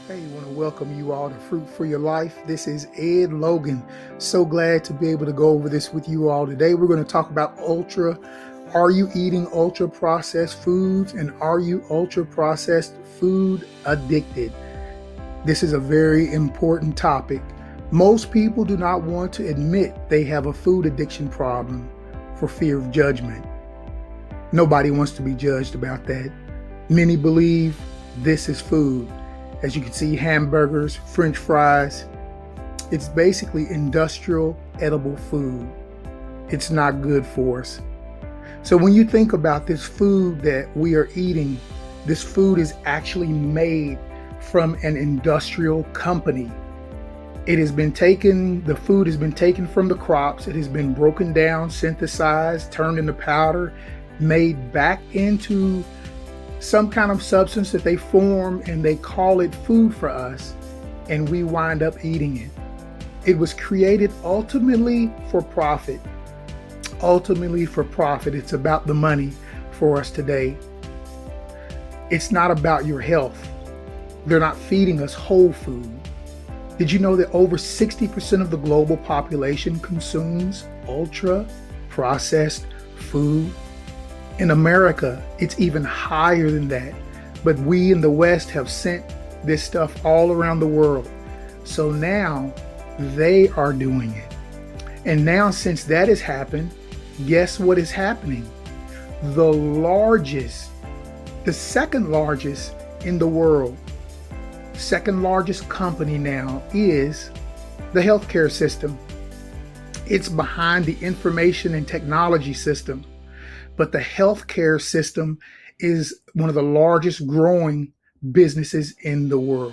Hey, I want to welcome you all to Fruit for Your Life. This is Ed Logan. So glad to be able to go over this with you all today. We're going to talk about Are you eating ultra processed foods, and are you ultra processed food addicted? This is a very important topic. Most people do not want to admit they have a food addiction problem for fear of judgment. Nobody wants to be judged about that. Many believe this is food. As you can see, hamburgers, French fries, it's basically industrial edible food. It's not good for us. So when you think about this food that we are eating, this food is actually made from an industrial company. The food has been taken from the crops. It has been broken down, synthesized, turned into powder, made back into some kind of substance that they form, and they call it food for us, and we wind up eating it. It was created ultimately for profit. It's about the money for us today. It's not about your health. They're not feeding us whole food. Did you know that over 60% of the global population consumes ultra processed food? In America, it's even higher than that. But we in the West have sent this stuff all around the world. So now they are doing it. And now, since that has happened, guess what is happening? The second largest in the world, second largest company now is the healthcare system. It's behind the information and technology system. But the healthcare system is one of the largest growing businesses in the world.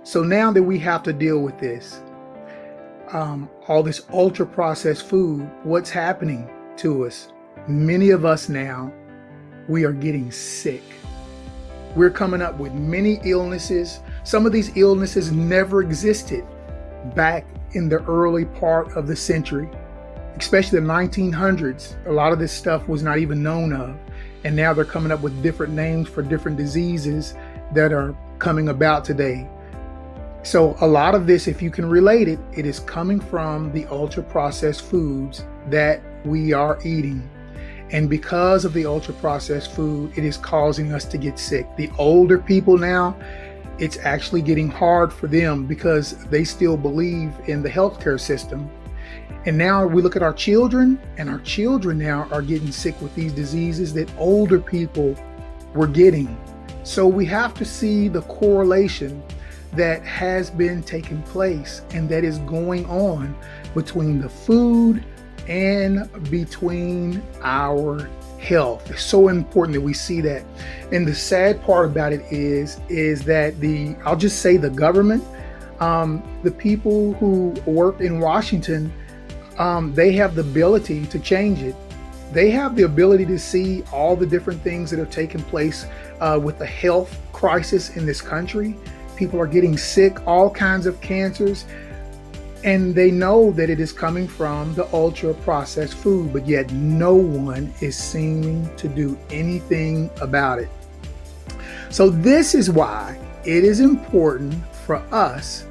So now that we have to deal with this, all this ultra processed food, what's happening to us? Many of us now, we are getting sick. We're coming up with many illnesses. Some of these illnesses never existed back in the early part of the century. Especially the 1900s, a lot of this stuff was not even known of. And now they're coming up with different names for different diseases that are coming about today. So a lot of this, if you can relate it, it is coming from the ultra processed foods that we are eating. And because of the ultra processed food, it is causing us to get sick. The older people now, it's actually getting hard for them because they still believe in the healthcare system. And now we look at our children, and our children now are getting sick with these diseases that older people were getting. So we have to see the correlation that has been taking place and that is going on between the food and between our health. It's so important that we see that. And the sad part about it is that I'll just say the government, the people who work in Washington, they have the ability to change it. They have the ability to see all the different things that have taken place with the health crisis in this country. People are getting sick, all kinds of cancers, and they know that it is coming from the ultra processed food, but yet no one is seeming to do anything about it. So this is why it is important for us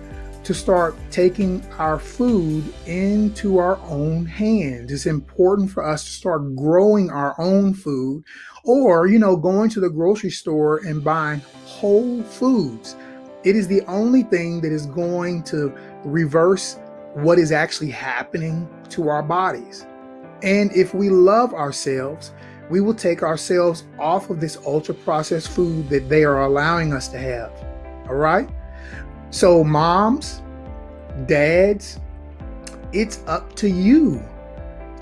to start taking our food into our own hands. It's important for us to start growing our own food, or, going to the grocery store and buying whole foods. It is the only thing that is going to reverse what is actually happening to our bodies. And if we love ourselves, we will take ourselves off of this ultra processed food that they are allowing us to have. All right? So moms, dads, it's up to you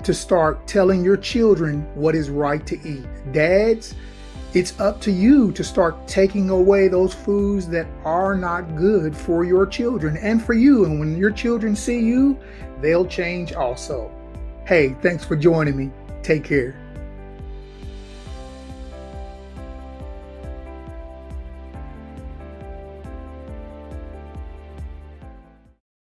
to start telling your children what is right to eat. Dads, it's up to you to start taking away those foods that are not good for your children and for you. And when your children see you, they'll change also. Hey, thanks for joining me. Take care.